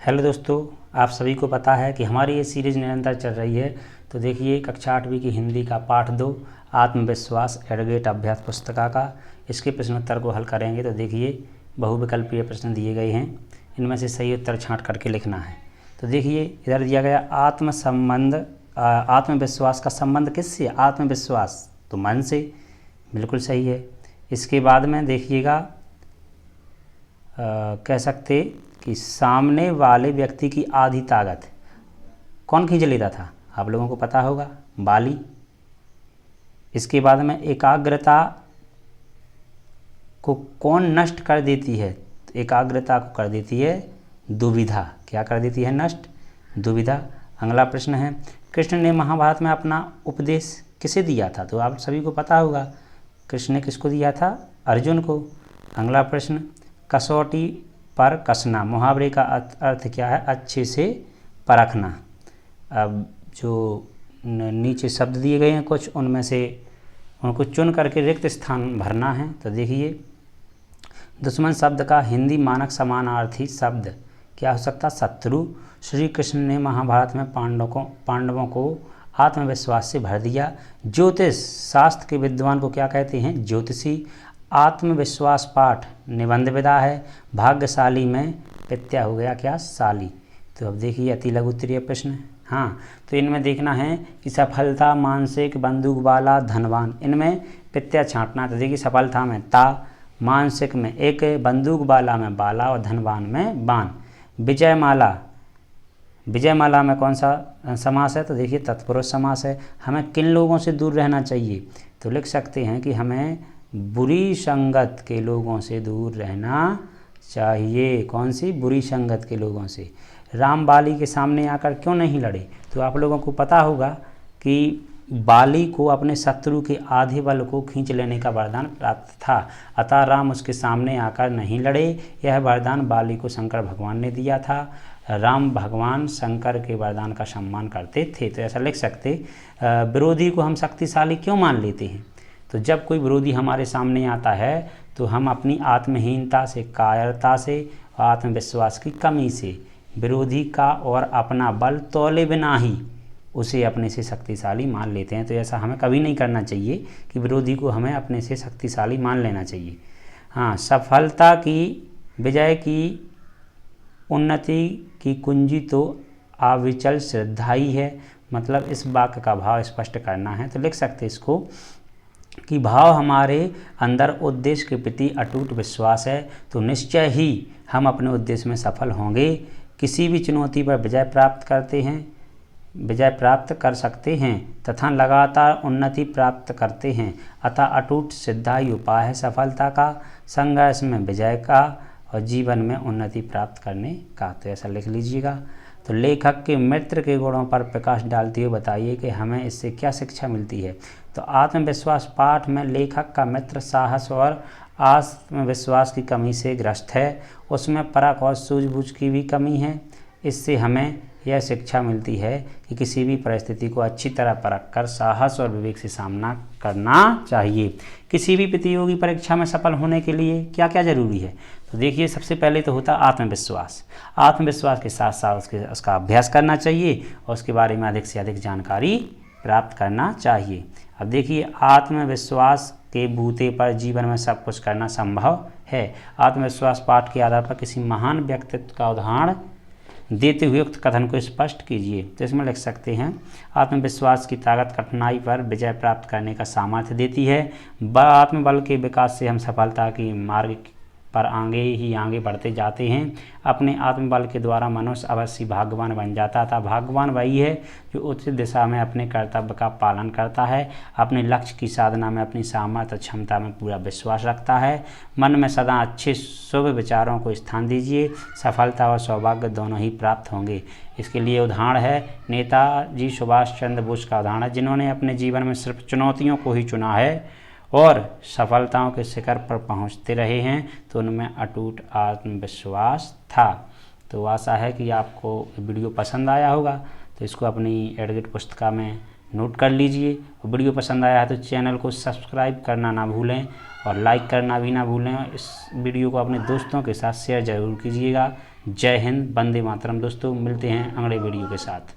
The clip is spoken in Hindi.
हेलो दोस्तों, आप सभी को पता है कि हमारी ये सीरीज़ निरंतर चल रही है। तो देखिए कक्षा 8वीं की हिंदी का पाठ 2 आत्मविश्वास एडगेट अभ्यास पुस्तिका का इसके प्रश्नोत्तर को हल करेंगे। तो देखिए बहुविकल्पीय प्रश्न दिए गए हैं, इनमें से सही उत्तर छांट करके लिखना है। तो देखिए इधर दिया गया आत्मविश्वास का संबंध किससे? आत्मविश्वास तो मन से, बिल्कुल सही है। इसके बाद में देखिएगा कह सकते कि सामने वाले व्यक्ति की आधी ताकत कौन खींच लेता था? आप लोगों को पता होगा, बाली। इसके बाद में एकाग्रता को कौन नष्ट कर देती है? तो एकाग्रता को कर देती है दुविधा। क्या कर देती है? नष्ट, दुविधा। अगला प्रश्न है, कृष्ण ने महाभारत में अपना उपदेश किसे दिया था? तो आप सभी को पता होगा, कृष्ण ने किसको दिया था? अर्जुन को। अगला प्रश्न, कसौटी पर कसना मुहावरे का अर्थ क्या है? अच्छे से परखना। अब जो नीचे शब्द दिए गए हैं कुछ, उनमें से उनको चुन करके रिक्त स्थान भरना है। तो देखिए दुश्मन शब्द का हिंदी मानक समानार्थी शब्द क्या हो सकता? शत्रु। श्री कृष्ण ने महाभारत में पांडवों को आत्मविश्वास से भर दिया। ज्योतिष शास्त्र के विद्वान को क्या कहते हैं? ज्योतिषी। आत्मविश्वास पाठ निबंध विधा है। भाग्यशाली में प्रत्यय हो गया क्या? शाली। तो अब देखिए अति लघु उत्तरीय प्रश्न। हाँ, तो इनमें देखना है कि सफलता, मानसिक, बंदूक वाला, धनवान, इनमें प्रत्यय छांटना। तो देखिए सफलता में ता, मानसिक में एक, बंदूक वाला में बाला और धनवान में बान। विजयमाला, विजयमाला में कौन सा समास है? तो देखिए तत्पुरुष समास है। हमें किन लोगों से दूर रहना चाहिए? तो लिख सकते हैं कि हमें बुरी संगत के लोगों से दूर रहना चाहिए। कौन सी? बुरी संगत के लोगों से। राम बाली के सामने आकर क्यों नहीं लड़े? तो आप लोगों को पता होगा कि बाली को अपने शत्रु के आधे बल को खींच लेने का वरदान प्राप्त था, अतः राम उसके सामने आकर नहीं लड़े। यह वरदान बाली को शंकर भगवान ने दिया था। राम भगवान शंकर के वरदान का सम्मान करते थे। तो ऐसा लिख सकते, विरोधी को हम शक्तिशाली क्यों मान लेते हैं? तो जब कोई विरोधी हमारे सामने आता है तो हम अपनी आत्महीनता से, कायरता से, आत्मविश्वास की कमी से विरोधी का और अपना बल तौले बिना ही उसे अपने से शक्तिशाली मान लेते हैं। तो ऐसा हमें कभी नहीं करना चाहिए कि विरोधी को हमें अपने से शक्तिशाली मान लेना चाहिए। हाँ, सफलता की, विजय की, उन्नति की कुंजी तो अविचल श्रद्धा ही है। मतलब इस वाक्य का भाव स्पष्ट करना है। तो लिख सकते इसको कि भाव हमारे अंदर उद्देश्य के प्रति अटूट विश्वास है तो निश्चय ही हम अपने उद्देश्य में सफल होंगे। किसी भी चुनौती पर विजय प्राप्त कर सकते हैं तथा लगातार उन्नति प्राप्त करते हैं। अतः अटूट श्रद्धा ही उपाय है सफलता का, संघर्ष में विजय का और जीवन में उन्नति प्राप्त करने का। तो ऐसा लिख लीजिएगा। तो लेखक के मित्र के गुणों पर प्रकाश डालते हुए बताइए कि हमें इससे क्या शिक्षा मिलती है। तो आत्मविश्वास पाठ में लेखक का मित्र साहस और आत्मविश्वास की कमी से ग्रस्त है। उसमें परख और सूझबूझ की भी कमी है। इससे हमें यह शिक्षा मिलती है कि किसी भी परिस्थिति को अच्छी तरह परख कर साहस और विवेक से सामना करना चाहिए। किसी भी प्रतियोगी परीक्षा में सफल होने के लिए क्या क्या जरूरी है? तो देखिए सबसे पहले तो होता है आत्मविश्वास। आत्मविश्वास के साथ साथ उसका अभ्यास करना चाहिए और उसके बारे में अधिक से अधिक जानकारी प्राप्त करना चाहिए। अब देखिए आत्मविश्वास के बूते पर जीवन में सब कुछ करना संभव है। आत्मविश्वास पाठ के आधार पर किसी महान व्यक्तित्व का उदाहरण देते हुए उक्त कथन को स्पष्ट कीजिए। तो इसमें लिख सकते हैं, आत्मविश्वास की ताकत कठिनाई पर विजय प्राप्त करने का सामर्थ्य देती है। आत्मबल के विकास से हम सफलता की मार्ग पर आगे बढ़ते जाते हैं। अपने आत्मबल के द्वारा मनुष्य अवश्य भाग्यवान बन जाता था। भाग्यवान वही है जो उचित दिशा में अपने कर्तव्य का पालन करता है, अपने लक्ष्य की साधना में अपनी सामर्थ्य और क्षमता में पूरा विश्वास रखता है। मन में सदा अच्छे शुभ विचारों को स्थान दीजिए, सफलता और सौभाग्य दोनों ही प्राप्त होंगे। इसके लिए उदाहरण है नेताजी सुभाष चंद्र बोस का उदाहरण है, जिन्होंने अपने जीवन में सिर्फ चुनौतियों को ही चुना है और सफलताओं के शिखर पर पहुंचते रहे हैं। तो उनमें अटूट आत्मविश्वास था। तो आशा है कि आपको वीडियो पसंद आया होगा। तो इसको अपनी एडगेट पुस्तिका में नोट कर लीजिए। और वीडियो पसंद आया है तो चैनल को सब्सक्राइब करना ना भूलें और लाइक करना भी ना भूलें। इस वीडियो को अपने दोस्तों के साथ शेयर ज़रूर कीजिएगा। जय हिंद, वंदे मातरम। दोस्तों मिलते हैं अगले वीडियो के साथ।